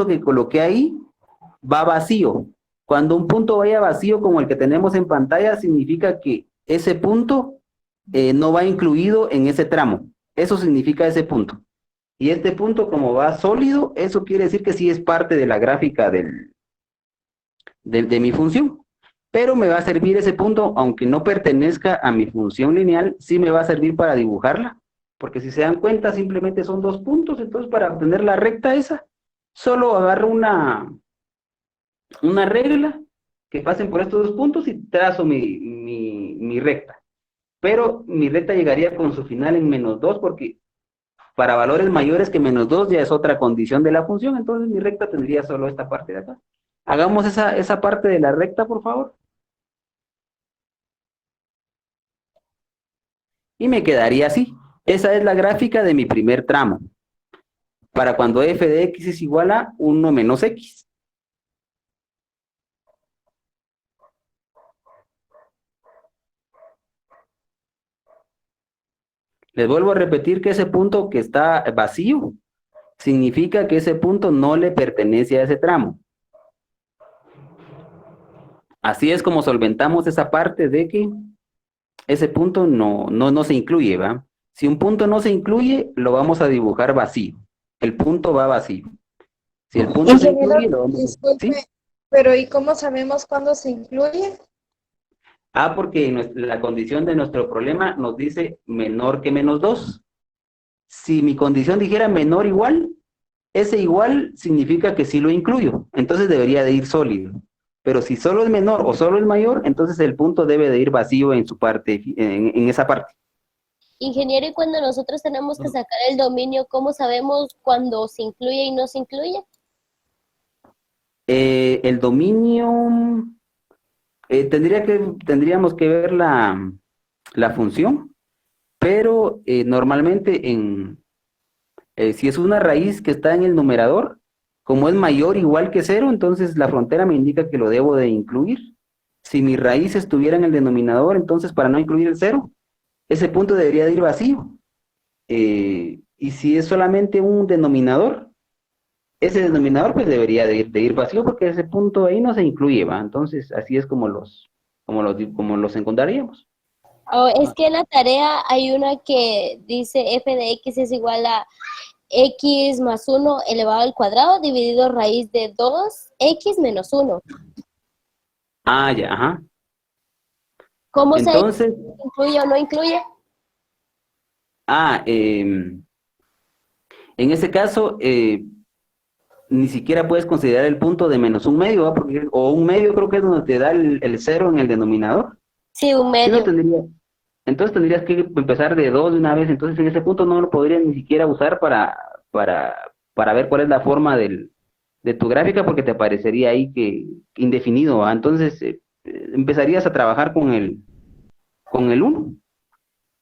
que coloqué ahí va vacío. Cuando un punto vaya vacío como el que tenemos en pantalla, significa que ese punto no va incluido en ese tramo. Eso significa ese punto. Y este punto, como va sólido, eso quiere decir que sí es parte de la gráfica de mi función. Pero me va a servir ese punto, aunque no pertenezca a mi función lineal, sí me va a servir para dibujarla. Porque si se dan cuenta, simplemente son dos puntos. Entonces, para obtener la recta esa, solo agarro una regla que pasen por estos dos puntos y trazo mi recta. Pero mi recta llegaría con su final en -2 porque para valores mayores que -2 ya es otra condición de la función, entonces mi recta tendría solo esta parte de acá. Hagamos esa parte de la recta, por favor. Y me quedaría así. Esa es la gráfica de mi primer tramo. Para cuando f de x es igual a 1 menos x. Les vuelvo a repetir que ese punto que está vacío significa que ese punto no le pertenece a ese tramo. Así es como solventamos esa parte de que ese punto no se incluye, ¿va? Si un punto no se incluye, lo vamos a dibujar vacío. El punto va vacío. Si el punto se Ingeniero, incluye, lo vamos a... disculpe, ¿Sí? pero ¿y cómo sabemos cuándo se incluye? Porque la condición de nuestro problema nos dice menor que -2. Si mi condición dijera menor igual, ese igual significa que sí lo incluyo. Entonces debería de ir sólido. Pero si solo es menor o solo es mayor, entonces el punto debe de ir vacío en su parte, en esa parte. Ingeniero, y cuando nosotros tenemos que sacar el dominio, ¿cómo sabemos cuándo se incluye y no se incluye? El dominio, tendríamos que ver la función, pero normalmente si es una raíz que está en el numerador, como es mayor o igual que 0, entonces la frontera me indica que lo debo de incluir. Si mi raíz estuviera en el denominador, entonces para no incluir el 0, ese punto debería de ir vacío. Y si es solamente un denominador, ese denominador pues debería de ir vacío porque ese punto ahí no se incluye, ¿va? Entonces así es como los encontraríamos. Oh, es que en la tarea hay una que dice f de x es igual a x más 1 elevado al cuadrado dividido raíz de 2x menos 1. Ya, ajá. ¿Cómo se Entonces, incluye o no incluye? en ese caso, ni siquiera puedes considerar el punto de -1/2, ¿va? O 1/2 creo que es donde te da el 0 en el denominador. Sí, un Sí, no medio. entonces tendrías que empezar de 2 de una vez, entonces en ese punto no lo podrías ni siquiera usar para ver cuál es la forma de tu gráfica, porque te aparecería ahí que indefinido, ¿va? Entonces empezarías a trabajar con el 1,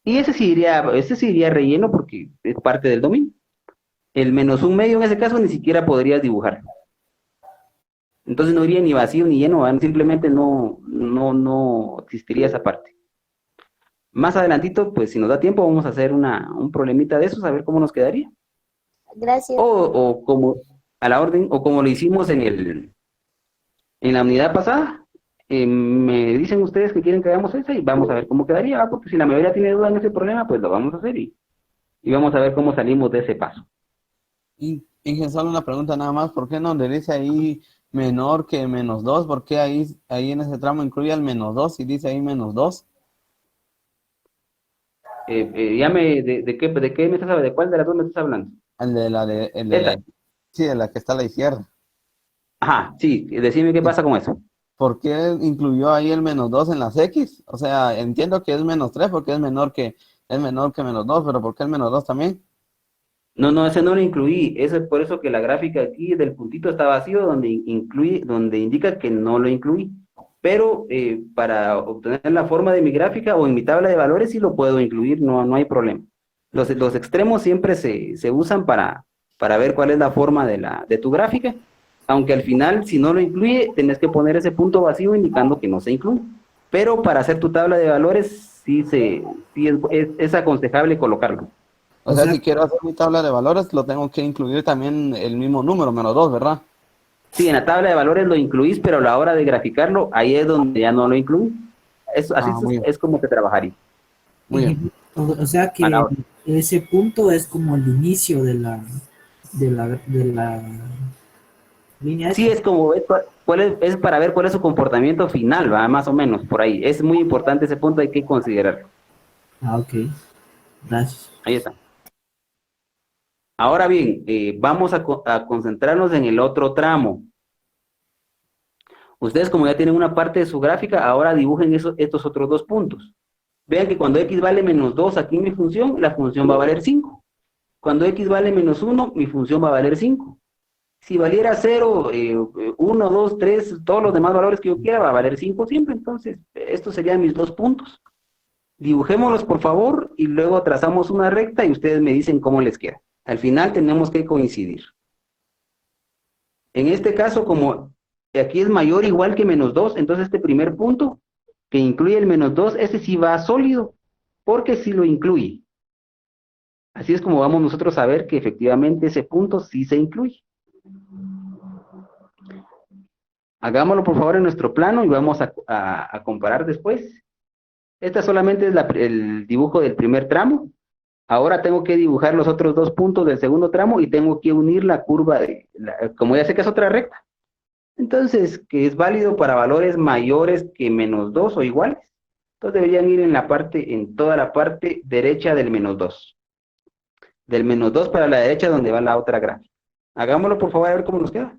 y ese sí iría relleno porque es parte del dominio. El -1/2 en ese caso ni siquiera podrías dibujar. Entonces no iría ni vacío ni lleno, ¿va? Simplemente no existiría esa parte. Más adelantito, pues si nos da tiempo, vamos a hacer un problemita de esos, a ver cómo nos quedaría. Gracias. O como a la orden, o como lo hicimos en la unidad pasada, me dicen ustedes que quieren que hagamos esa y vamos a ver cómo quedaría, ¿va? Porque si la mayoría tiene duda en ese problema, pues lo vamos a hacer y vamos a ver cómo salimos de ese paso. Y solo una pregunta nada más, ¿por qué no le dice ahí menor que -2? ¿Por qué ahí en ese tramo incluye el -2 y dice ahí -2? ¿De qué me estás hablando? ¿De cuál de las dos me estás hablando? Esta. Sí, de la que está a la izquierda. Ajá, sí, decime qué pasa con eso. ¿Por qué incluyó ahí el -2 en las X? O sea, entiendo que es -3 porque es menor que -2, pero ¿por qué el -2 también? No, ese no lo incluí. Es por eso que la gráfica aquí del puntito está vacío, donde indica que no lo incluí. Pero para obtener la forma de mi gráfica o en mi tabla de valores sí lo puedo incluir, no hay problema. Los extremos siempre se usan para ver cuál es la forma de tu gráfica, aunque al final, si no lo incluye, tenés que poner ese punto vacío indicando que no se incluye. Pero para hacer tu tabla de valores, sí es aconsejable colocarlo. O O sea, sea, si quiero hacer mi tabla de valores, lo tengo que incluir también el mismo número, menos 2, ¿verdad? Sí, en la tabla de valores lo incluís, pero a la hora de graficarlo, ahí es donde ya no lo incluís. Así Ah, muy bien, es como se trabajaría. muy bien. o sea A la que hora. ese punto es como el inicio de la línea Sí, esta. es como, es para ver cuál es su comportamiento final, va, más o menos, por ahí. Es muy importante ese punto, hay que considerarlo. Ah, ok. Gracias. Ahí está. Ahora bien, vamos a concentrarnos en el otro tramo. Ustedes, como ya tienen una parte de su gráfica, ahora dibujen estos otros dos puntos. Vean que cuando x vale menos 2 aquí en mi función, la función va a valer 5. Cuando x vale menos 1, mi función va a valer 5. Si valiera 0, 1, 2, 3, todos los demás valores que yo quiera, va a valer 5 siempre. Entonces, estos serían mis dos puntos. Dibujémoslos, por favor, y luego trazamos una recta y ustedes me dicen cómo les queda. Al final tenemos que coincidir. En este caso, como aquí es mayor o igual que menos 2, entonces este primer punto, que incluye el menos 2, ese sí va sólido, porque sí lo incluye. Así es como vamos nosotros a ver que efectivamente ese punto sí se incluye. Hagámoslo por favor en nuestro plano y vamos a comparar después. Esta solamente es el dibujo del primer tramo. Ahora tengo que dibujar los otros dos puntos del segundo tramo y tengo que unir la curva como ya sé que es otra recta. Entonces, que es válido para valores mayores que menos 2 o iguales. Entonces deberían ir en toda la parte derecha del menos 2. Del menos 2 para la derecha donde va la otra gráfica. Hagámoslo por favor a ver cómo nos queda.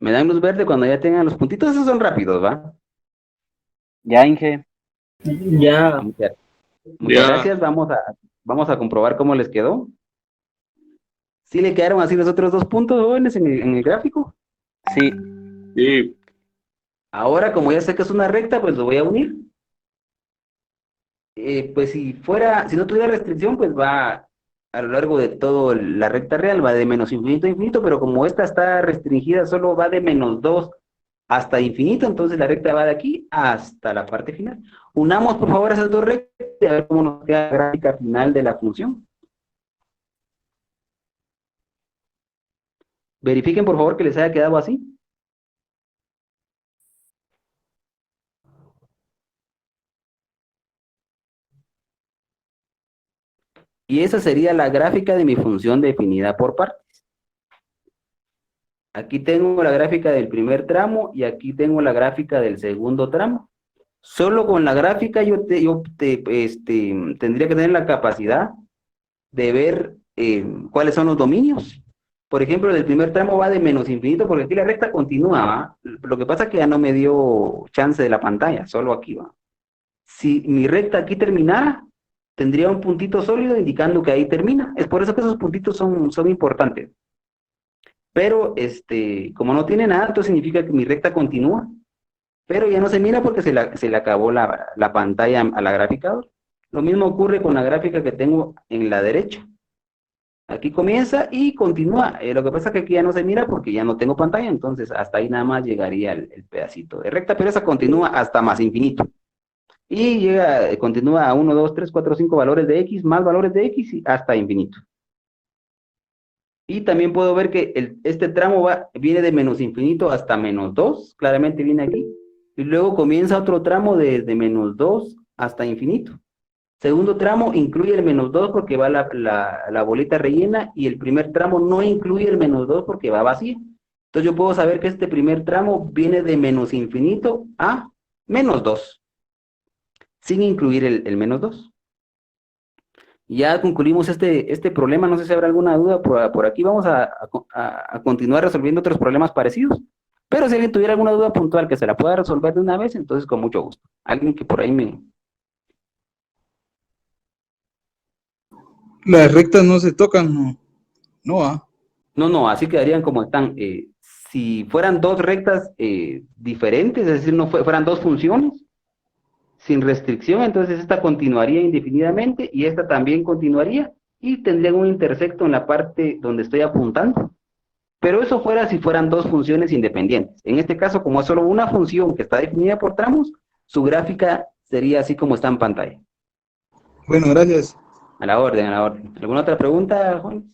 Me dan luz verde cuando ya tengan los puntitos, esos son rápidos, ¿va? Ya, Inge. Ya. Muchas gracias, vamos a comprobar cómo les quedó. ¿Sí le quedaron así los otros dos puntos, jóvenes, en el gráfico? Sí. Sí, Ahora, como ya sé que es una recta, pues lo voy a unir. Pues si no tuviera restricción, pues va a lo largo de toda la recta real, va de menos infinito a infinito, pero como esta está restringida, solo va de menos 2 hasta infinito, entonces la recta va de aquí hasta la parte final. Unamos, por favor, esas dos rectas y a ver cómo nos queda la gráfica final de la función. Verifiquen, por favor, que les haya quedado así. Y esa sería la gráfica de mi función definida por partes. Aquí tengo la gráfica del primer tramo y aquí tengo la gráfica del segundo tramo. Solo con la gráfica tendría que tener la capacidad de ver cuáles son los dominios. Por ejemplo, el primer tramo va de menos infinito porque aquí la recta continúa, ¿va? Lo que pasa es que ya no me dio chance de la pantalla, solo aquí va. Si mi recta aquí terminara, tendría un puntito sólido indicando que ahí termina. Es por eso que esos puntitos son importantes. Pero, como no tiene nada, entonces significa que mi recta continúa. Pero ya no se mira porque se le acabó la pantalla a la gráfica. Lo mismo ocurre con la gráfica que tengo en la derecha. Aquí comienza y continúa. Lo que pasa es que aquí ya no se mira porque ya no tengo pantalla, entonces hasta ahí nada más llegaría el pedacito de recta, pero esa continúa hasta más infinito. Y continúa a 1, 2, 3, 4, 5 valores de x, más valores de x y hasta infinito. Y también puedo ver que este tramo viene de menos infinito hasta menos 2, claramente viene aquí. Y luego comienza otro tramo desde menos 2 hasta infinito. Segundo tramo incluye el menos 2 porque va la bolita rellena y el primer tramo no incluye el menos 2 porque va vacío. Entonces yo puedo saber que este primer tramo viene de menos infinito a menos 2, sin incluir el menos 2. Ya concluimos este problema, no sé si habrá alguna duda por aquí. Vamos a continuar resolviendo otros problemas parecidos. Pero si alguien tuviera alguna duda puntual que se la pueda resolver de una vez, entonces con mucho gusto. Alguien que por ahí me... Las rectas no se tocan, no. No, No, así quedarían como están. Si fueran dos rectas diferentes, es decir, no fueran dos funciones, sin restricción, entonces esta continuaría indefinidamente y esta también continuaría y tendrían un intersecto en la parte donde estoy apuntando. Pero eso fuera si fueran dos funciones independientes. En este caso, como es solo una función que está definida por tramos, su gráfica sería así como está en pantalla. Bueno, gracias. A la orden, a la orden. ¿Alguna otra pregunta, Juan?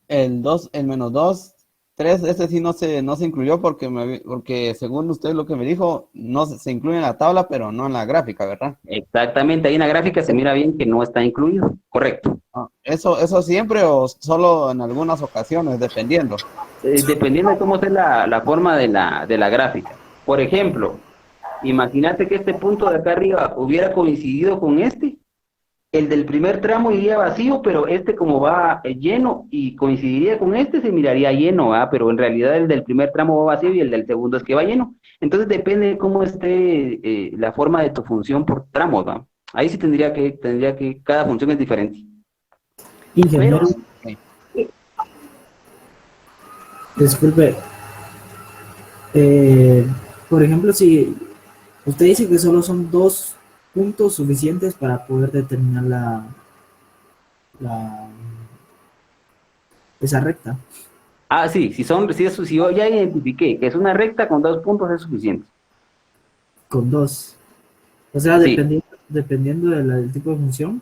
El 2, el menos 2, 3, ese sí no se incluyó porque según usted lo que me dijo, no se incluye en la tabla, pero no en la gráfica, ¿verdad? Exactamente, ahí en la gráfica se mira bien que no está incluido. Correcto. Ah, ¿eso siempre o solo en algunas ocasiones, dependiendo? Dependiendo de cómo sea la forma de la gráfica. Por ejemplo, imagínate que este punto de acá arriba hubiera coincidido con este. El del primer tramo iría vacío, pero este como va lleno y coincidiría con este, se miraría lleno, ¿ah? Pero en realidad el del primer tramo va vacío y el del segundo es que va lleno. Entonces depende de cómo esté la forma de tu función por tramos, ¿va? Ahí sí tendría que, cada función es diferente. Pero, Ingeniero, disculpe, eh, por ejemplo, si usted dice que solo son dos puntos suficientes para poder determinar la esa recta, sí, si yo ya identifiqué que es una recta con dos puntos es suficiente. con dos. O sea, Sí. dependiendo del tipo de función.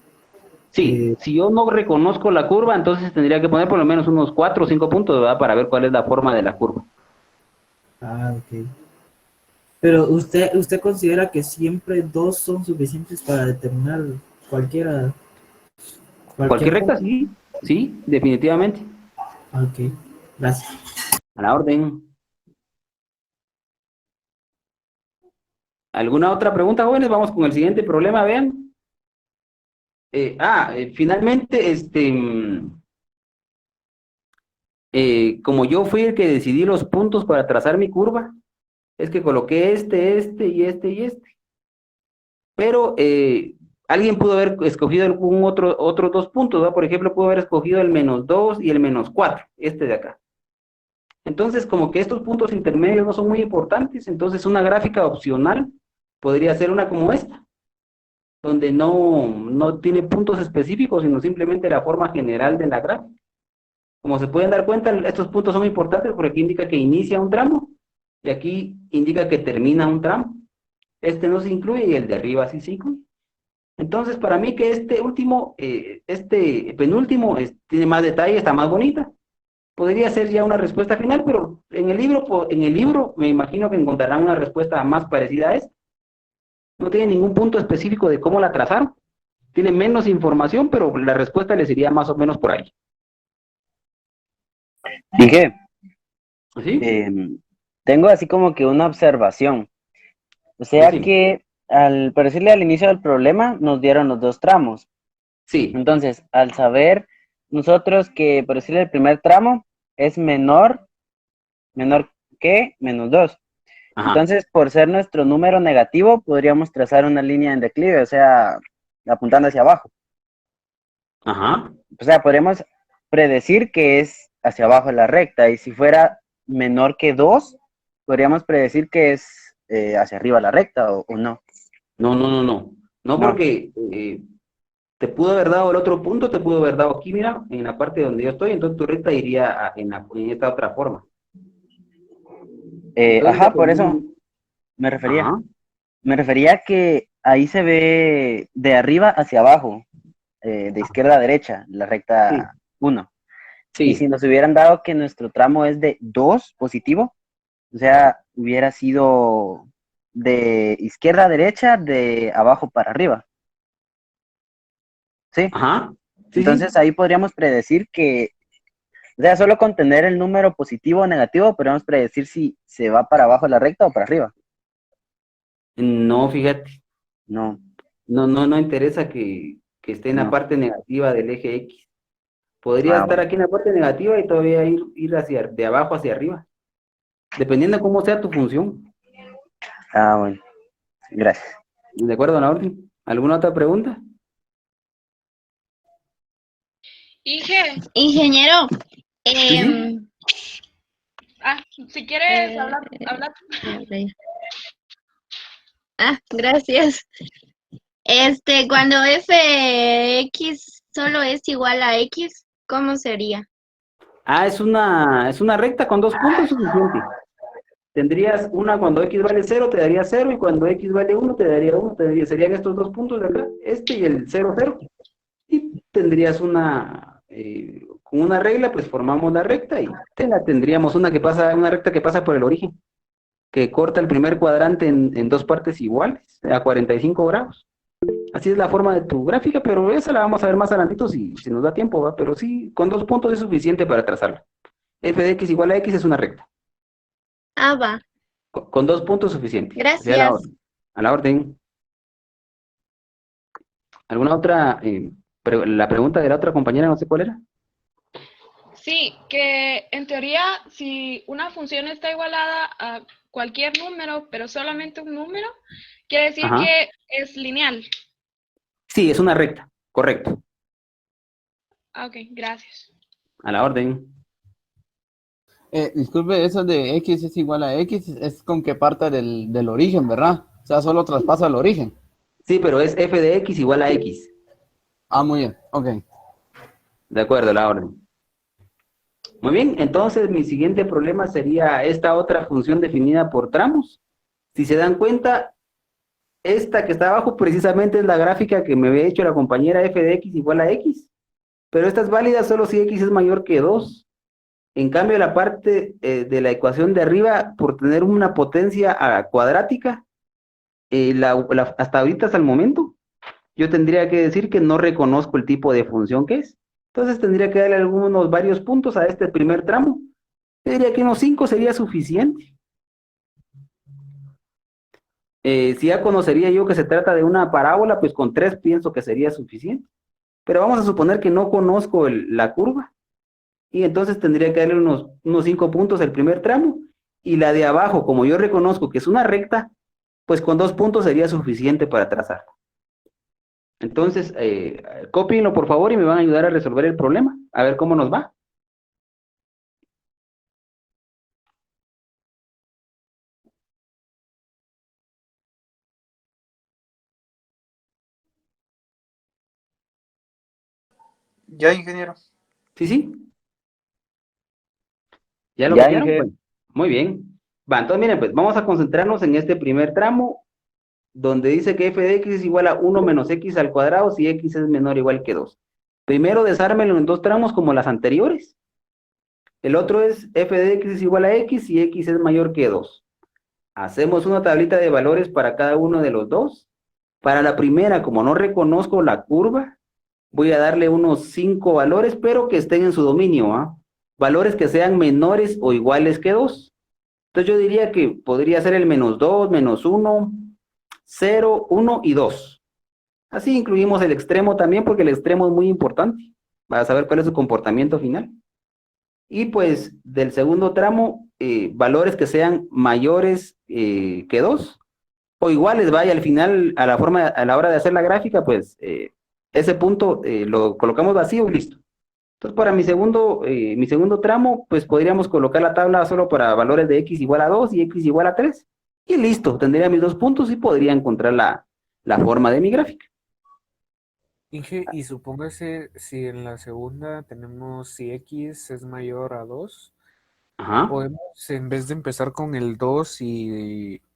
Sí, si yo no reconozco la curva, entonces tendría que poner por lo menos unos 4 o 5 puntos, ¿verdad? Para ver cuál es la forma de la curva. Ok. Pero usted considera que siempre dos son suficientes para determinar cualquier Cualquier recta, punto. sí, sí, definitivamente. Ok, gracias. A la orden. ¿Alguna otra pregunta, jóvenes? Vamos con el siguiente problema, vean. Finalmente, como yo fui el que decidí los puntos para trazar mi curva, es que coloqué este y este. Pero alguien pudo haber escogido algún otros dos puntos, ¿verdad? Por ejemplo, pudo haber escogido el -2 y el -4, este de acá. Entonces, como que estos puntos intermedios no son muy importantes, entonces una gráfica opcional podría ser una como esta, donde no tiene puntos específicos, sino simplemente la forma general de la gráfica. Como se pueden dar cuenta, estos puntos son importantes porque aquí indica que inicia un tramo y aquí indica que termina un tramo. Este no se incluye y el de arriba sí se incluye. Entonces, para mí que este último, este penúltimo, tiene más detalle, está más bonita. Podría ser ya una respuesta final, pero en el libro me imagino que encontrarán una respuesta más parecida a esta. No tiene ningún punto específico de cómo la trazaron. Tiene menos información, pero la respuesta le sería más o menos por ahí. Inge, ¿Sí? tengo así como que una observación. O sea Decime. que al parecerle al inicio del problema nos dieron los dos tramos. Sí. Entonces, al saber nosotros que por decirle el primer tramo es menor que -2. Ajá. Entonces, por ser nuestro número negativo, podríamos trazar una línea en declive, o sea, apuntando hacia abajo. Ajá. O sea, podríamos predecir que es hacia abajo la recta, y si fuera menor que 2, podríamos predecir que es hacia arriba la recta, o no. No. No No. porque te pudo haber dado el otro punto, te pudo haber dado aquí, mira, en la parte donde yo estoy, entonces tu recta iría en esta otra forma. Entonces, Ajá, por eso dependiendo. me refería. Ajá. Me refería que ahí se ve de arriba hacia abajo, de izquierda a derecha, la Sí, recta 1. Y si sí. nos hubieran dado que nuestro tramo es de 2 positivo, o sea, hubiera sido de izquierda a derecha, de abajo para arriba. ¿Sí? Ajá. Sí. Entonces ahí podríamos predecir que, o sea, solo con tener el número positivo o negativo, podríamos predecir si se va para abajo la recta o para arriba. No, fíjate. No, No interesa que esté en la no. parte negativa del eje X. Podría Ah, estar bueno. aquí en la parte negativa y todavía ir de abajo hacia arriba, dependiendo de cómo sea tu función. Ah, bueno. Gracias. ¿De acuerdo, la orden? ¿Alguna otra pregunta? Ingeniero, Sí. si quieres hablar. Ah, gracias. Cuando fx solo es igual a x, ¿cómo sería? Ah, es una recta con 2 puntos suficiente. Tendrías una cuando x vale 0 te daría 0 y cuando x vale 1 te daría 1. Serían estos 2 puntos de acá, este y el 0, 0. Y tendrías con una regla, pues formamos la recta y tendríamos una recta que pasa por el origen, que corta el primer cuadrante en dos partes iguales, a 45 grados. Así es la forma de tu gráfica, pero esa la vamos a ver más adelantito si nos da tiempo, ¿va? Pero sí, con 2 puntos es suficiente para trazarla. F de x igual a x es una recta. Ah, va. Con 2 puntos es suficiente. Así a la Gracias. orden. A la orden. ¿Alguna otra? La pregunta de la otra compañera, no sé cuál era. Sí, que en teoría, si una función está igualada a cualquier número, pero solamente un número, quiere decir Ajá. que es lineal. Sí, es una recta, correcto. Ah, ok, gracias. A la orden. Disculpe, eso de x es igual a x es con que parte del origen, ¿verdad? O sea, solo traspasa el origen. Sí, pero es f de x igual a x. Ah, muy bien, ok. De acuerdo, a la orden. Muy bien, entonces mi siguiente problema sería esta otra función definida por tramos. Si se dan cuenta, esta que está abajo precisamente es la gráfica que me había hecho la compañera f de x igual a x. Pero esta es válida solo si x es mayor que 2. En cambio, la parte de la ecuación de arriba, por tener una potencia cuadrática, hasta ahorita, hasta el momento, yo tendría que decir que no reconozco el tipo de función que es. Entonces tendría que darle varios puntos a este primer tramo. Yo diría que unos 5 sería suficiente. Si ya conocería yo que se trata de una parábola, pues con 3 pienso que sería suficiente. Pero vamos a suponer que no conozco la curva. Y entonces tendría que darle unos 5 puntos el primer tramo. Y la de abajo, como yo reconozco que es una recta, pues con 2 puntos sería suficiente para trazarla. Entonces, cópienlo por favor y me van a ayudar a resolver el problema. A ver cómo nos va. Ya, ingeniero. ¿Sí, sí? ¿Ya lo Ya, copiaron? Inge. Bueno, muy bien. Va, entonces miren, pues vamos a concentrarnos en este primer tramo, donde dice que f de x es igual a 1 menos x al cuadrado si x es menor o igual que 2. Primero desármelo en 2 tramos como las anteriores. El otro es f de x es igual a x si x es mayor que 2. Hacemos una tablita de valores para cada uno de los dos. Para la primera, como no reconozco la curva, voy a darle unos 5 valores, pero que estén en su dominio, ¿ah? Valores que sean menores o iguales que 2. Entonces yo diría que podría ser el menos 2, menos 1, 0, 1 y 2. Así incluimos el extremo también, porque el extremo es muy importante para saber cuál es su comportamiento final. Y pues del segundo tramo, valores que sean mayores que 2 o iguales, vaya, al final, a la hora de hacer la gráfica, pues ese punto lo colocamos vacío y listo. Entonces, para mi segundo tramo, pues podríamos colocar la tabla solo para valores de x igual a 2 y x igual a 3. Y listo, tendría mis 2 puntos y podría encontrar la forma de mi gráfica. Inge, y supóngase si en la segunda tenemos si x es mayor a 2, Ajá, podemos en vez de empezar con el 2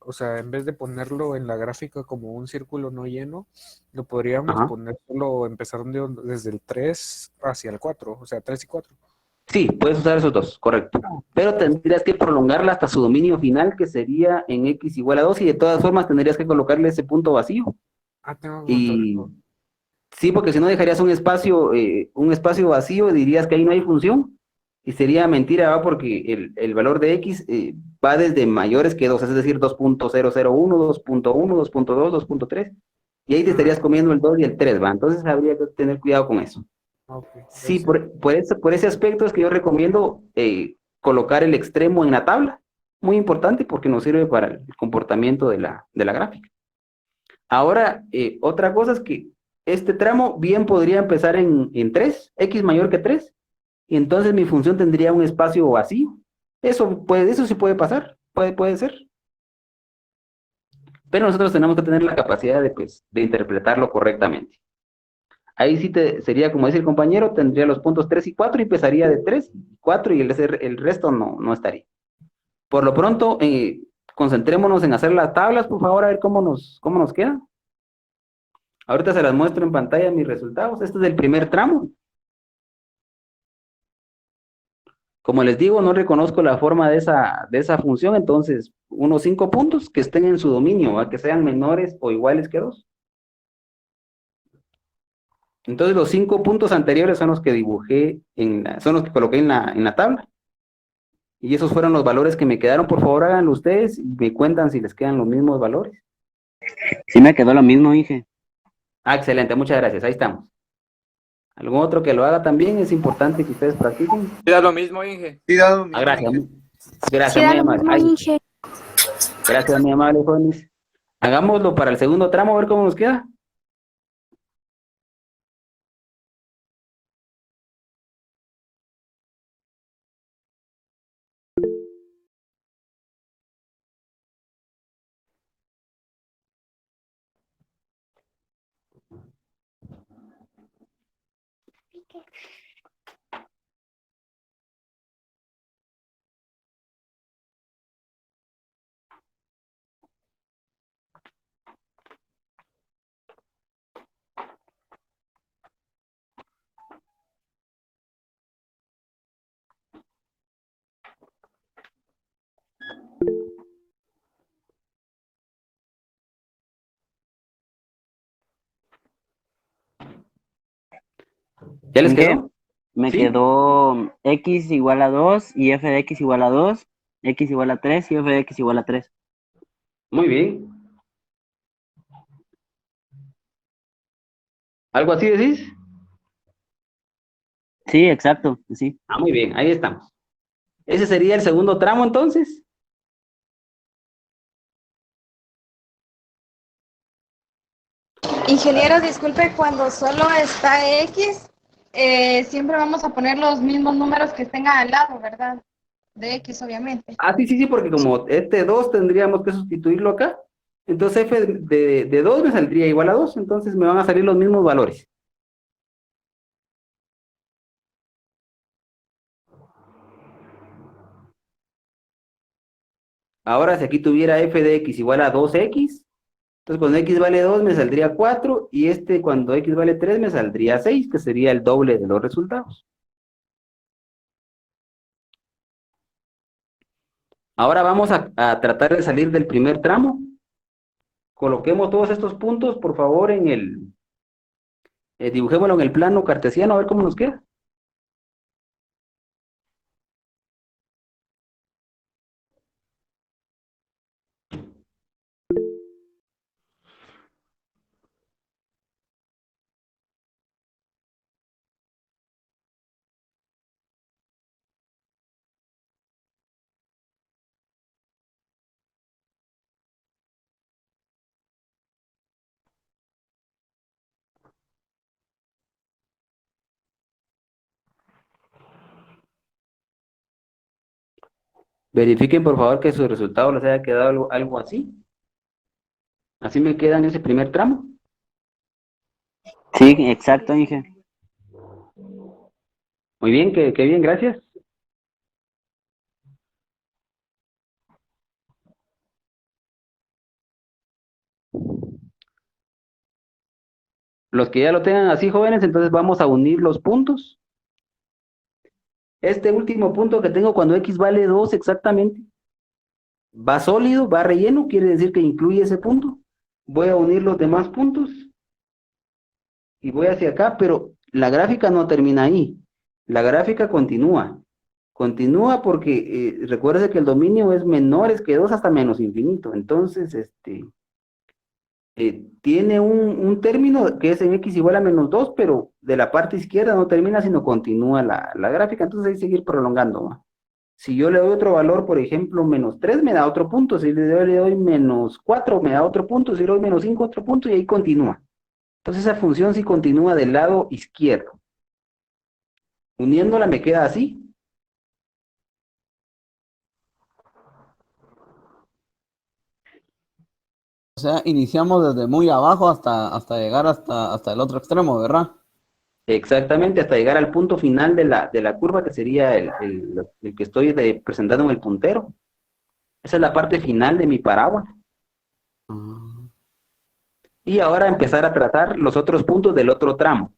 o sea, en vez de ponerlo en la gráfica como un círculo no lleno, lo podríamos ajá. empezar desde el 3 hacia el 4, o sea, 3 y 4. Sí, puedes usar esos dos, correcto. Pero tendrías que prolongarla hasta su dominio final, que sería en x igual a 2, y de todas formas tendrías que colocarle ese punto vacío. Ah, tengo que Y controlarlo. sí, porque si no dejarías un espacio vacío, dirías que ahí no hay función, y sería mentira, ¿va? Porque el valor de x va desde mayores que 2, es decir, 2.001, 2.1, 2.2, 2.3, y ahí te estarías comiendo el 2 y el 3, ¿va? Entonces habría que tener cuidado con eso. Ok, Sí, gracias. por ese aspecto es que yo recomiendo colocar el extremo en la tabla, muy importante porque nos sirve para el comportamiento de la gráfica. Ahora, otra cosa es que este tramo bien podría empezar en 3, x mayor que 3, y entonces mi función tendría un espacio vacío. Eso sí puede pasar, puede ser. pero nosotros tenemos que tener la capacidad de, pues, de interpretarlo correctamente. Ahí sí sería, como dice el compañero, tendría los puntos 3 y 4 y empezaría de 3, 4 y el resto no estaría. Por lo pronto, concentrémonos en hacer las tablas, por favor, a ver cómo nos quedan. Ahorita se las muestro en pantalla mis resultados. Este es el primer tramo. Como les digo, no reconozco la forma de esa función, entonces, unos 5 puntos que estén en su dominio, ¿va? Que sean menores o iguales que 2. Entonces, los 5 puntos anteriores son los que dibujé, son los que coloqué en la tabla. Y esos fueron los valores que me quedaron. Por favor, háganlo ustedes y me cuentan si les quedan los mismos valores. Sí me quedó lo mismo, Inge. Ah, excelente, muchas gracias, ahí estamos. ¿Algún otro que lo haga también? Es importante que ustedes practiquen. Sí, da lo mismo, Inge. Ah, gracias. Gracias, muy amable. Gracias, muy amable, jóvenes. Hagámoslo para el segundo tramo, a ver cómo nos queda. ¿Ya les Inge, quedó? me ¿Sí? quedó x igual a 2 y f de x igual a 2, x igual a 3 y f de x igual a 3. Muy bien. ¿Algo así decís? Sí, exacto, sí. Ah, muy bien, ahí estamos. Ese sería el segundo tramo, entonces. Ingeniero, disculpe, cuando solo está X, siempre vamos a poner los mismos números que estén al lado, ¿verdad? De X, obviamente. Ah, sí, porque como este 2 tendríamos que sustituirlo acá. Entonces f de 2 me saldría igual a 2, entonces me van a salir los mismos valores. Ahora, si aquí tuviera f de x igual a 2x, entonces cuando x vale 2 me saldría 4, y cuando x vale 3 me saldría 6, que sería el doble de los resultados. Ahora vamos a tratar de salir del primer tramo. Coloquemos todos estos puntos, por favor, dibujémoslo en el plano cartesiano, a ver cómo nos queda. Verifiquen, por favor, que su resultado les haya quedado algo así. Así me queda en ese primer tramo. Sí, exacto, Inge. Muy bien, que bien, gracias. Los que ya lo tengan así, jóvenes, entonces vamos a unir los puntos. Este último punto que tengo cuando x vale 2 exactamente, va sólido, va relleno, quiere decir que incluye ese punto. Voy a unir los demás puntos y voy hacia acá, pero la gráfica no termina ahí. La gráfica continúa. Continúa porque recuerde que el dominio es menores que 2 hasta menos infinito. Entonces, tiene un término que es en x igual a menos 2, pero de la parte izquierda no termina, sino continúa la gráfica. Entonces hay que seguir prolongando, ¿va? Si yo le doy otro valor, por ejemplo, menos 3, me da otro punto. Si le doy menos 4, me da otro punto. Si le doy menos 5, otro punto, y ahí continúa. Entonces esa función sí continúa del lado izquierdo. Uniéndola me queda así. O sea, iniciamos desde muy abajo hasta llegar hasta el otro extremo, ¿verdad? Exactamente, hasta llegar al punto final de la curva, que sería el que estoy presentando en el puntero. Esa es la parte final de mi parábola. Y ahora empezar a tratar los otros puntos del otro tramo.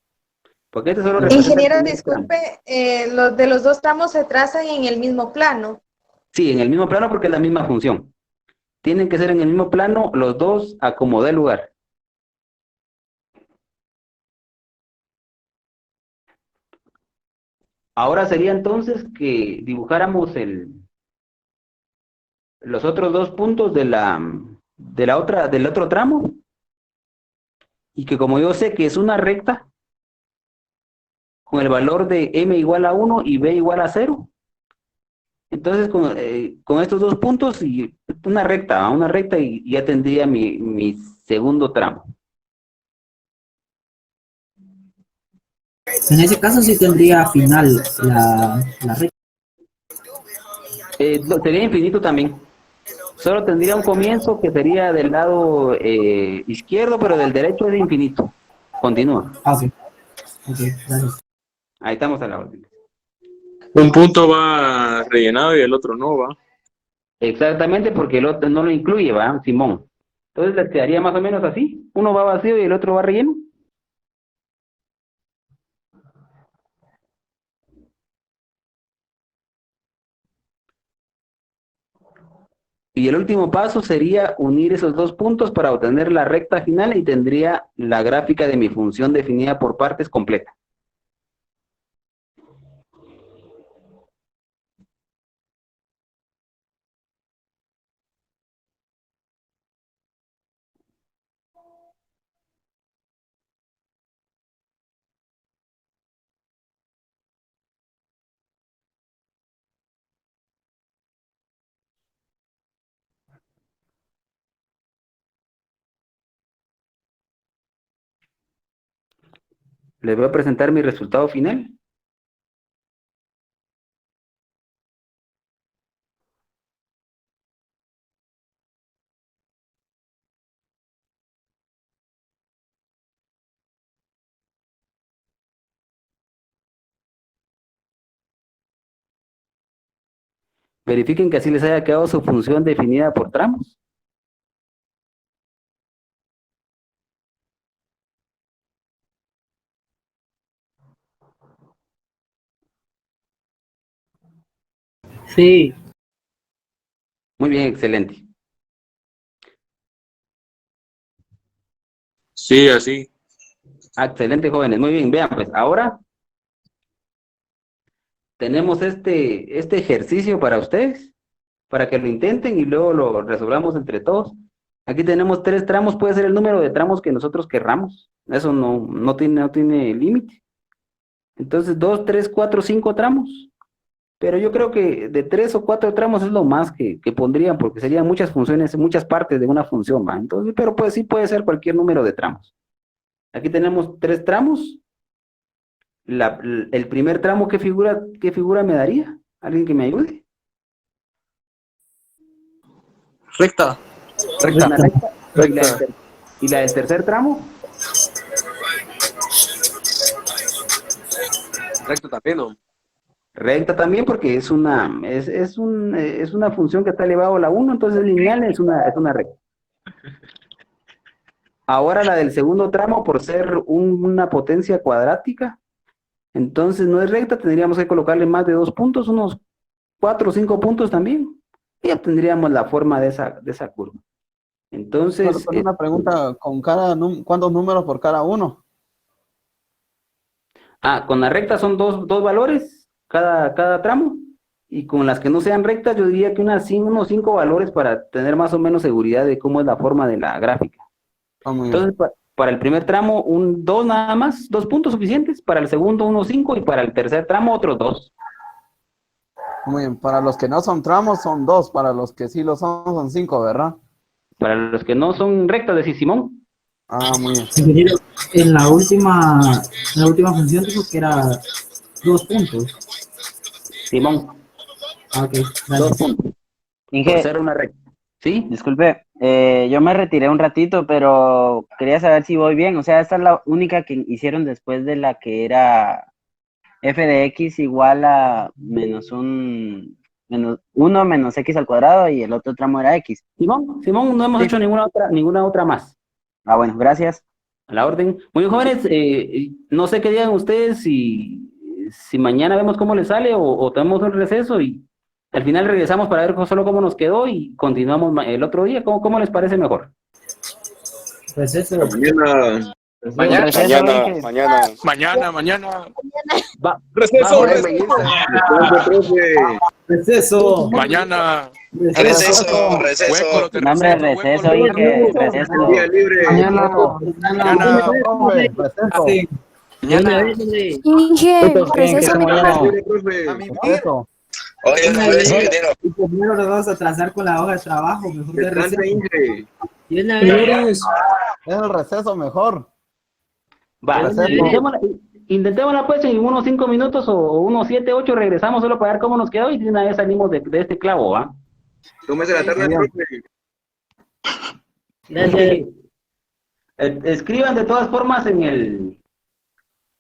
Porque este solo representa Ingeniero, el primer tramo. disculpe, los de los dos tramos se trazan en el mismo plano. Sí, en el mismo plano porque es la misma función. Tienen que ser en el mismo plano los dos a como dé lugar. Ahora sería entonces que dibujáramos los otros dos puntos del otro tramo, y que como yo sé que es una recta con el valor de m igual a 1 y b igual a 0, entonces con estos dos puntos y una recta y ya tendría mi segundo tramo. En ese caso sí tendría final la recta. Sería infinito también. Solo tendría un comienzo que sería del lado izquierdo, pero del derecho es infinito. Continúa. Ah, sí. Ok, gracias. Ahí estamos a la orden. Un punto va rellenado y el otro no va. Exactamente, porque el otro no lo incluye, ¿va, Simón? Entonces les quedaría más o menos así. Uno va vacío y el otro va relleno. Y el último paso sería unir esos dos puntos para obtener la recta final y tendría la gráfica de mi función definida por partes completa. Les voy a presentar mi resultado final. Verifiquen que así les haya quedado su función definida por tramos. Sí. Muy bien, excelente. Sí, así. Excelente, jóvenes. Muy bien, vean, pues ahora tenemos este ejercicio para ustedes, para que lo intenten y luego lo resolvamos entre todos. Aquí tenemos 3 tramos, puede ser el número de tramos que nosotros querramos. Eso no tiene límite. Entonces, 2, 3, 4, 5 tramos. Pero yo creo que de 3 o 4 tramos es lo más que pondrían, porque serían muchas funciones, muchas partes de una función, ¿va? Entonces, pero pues sí puede ser cualquier número de tramos. Aquí tenemos 3 tramos. El primer tramo, ¿qué figura me daría? ¿Alguien que me ayude? Recta. Una recta. Recta. ¿Y la del tercer tramo? Recta también, ¿no? Recta también, porque es una función que está elevado a la 1, entonces lineal es una recta. Ahora la del segundo tramo, por ser una potencia cuadrática, entonces no es recta, tendríamos que colocarle más de 2 puntos, unos 4 o 5 puntos también, y obtendríamos la forma de esa curva. Entonces... Solo una pregunta, ¿cuántos números por cada uno? Con la recta son dos valores cada tramo, y con las que no sean rectas yo diría que unos 5 valores para tener más o menos seguridad de cómo es la forma de la gráfica. Entonces, para el primer tramo, 2 nada más, 2 puntos suficientes, para el segundo 5 y para el tercer tramo otros 2. Muy bien, para los que no son tramos son 2, para los que sí lo son 5, ¿verdad? Para los que no son rectas, decís Simón. Muy bien. Ingeniero, en la última función dijo que era 2 puntos. Simón. Ok, gracias. 2 puntos. Inge, Por ser una recta. ¿Sí? disculpe, Yo me retiré un ratito, pero quería saber si voy bien. O sea, esta es la única que hicieron después de la que era f de x igual a menos 1 menos x al cuadrado y el otro tramo era x. Simón, no hemos hecho ninguna otra más. Ah, bueno, gracias. A la orden. Muy bien, jóvenes, no sé qué digan ustedes, si mañana vemos cómo les sale o tomamos un receso y al final regresamos para ver solo cómo nos quedó y continuamos el otro día. ¿Cómo les parece mejor? Receso. Mañana. Receso. Receso. Mañana. Receso. Nombre, receso, Inge. Receso. Mañana. Receso. Oye, ingeniero. Y primero nos vamos a trazar con la hoja de trabajo, mejor de receso. Es el receso mejor. Va, Receso. intentémosla pues en unos 5 minutos o unos 7, 8 regresamos solo para ver cómo nos quedó y de una vez salimos de este clavo, ¿va? Tómese la tarde, profe. Gracias. Escriban de todas formas en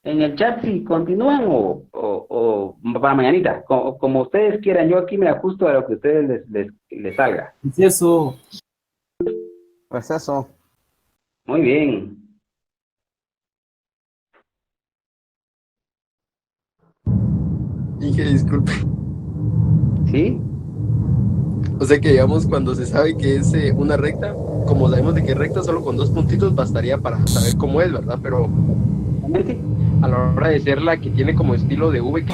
el chat si continúan o para mañanita, como ustedes quieran. Yo aquí me ajusto a lo que a ustedes les salga. Receso. Receso. Muy bien. Inge, disculpe. ¿Sí? O sea que digamos cuando se sabe que es una recta, como sabemos de que es recta solo con 2 puntitos bastaría para saber cómo es, ¿verdad? Pero a la hora de ser la que tiene como estilo de V.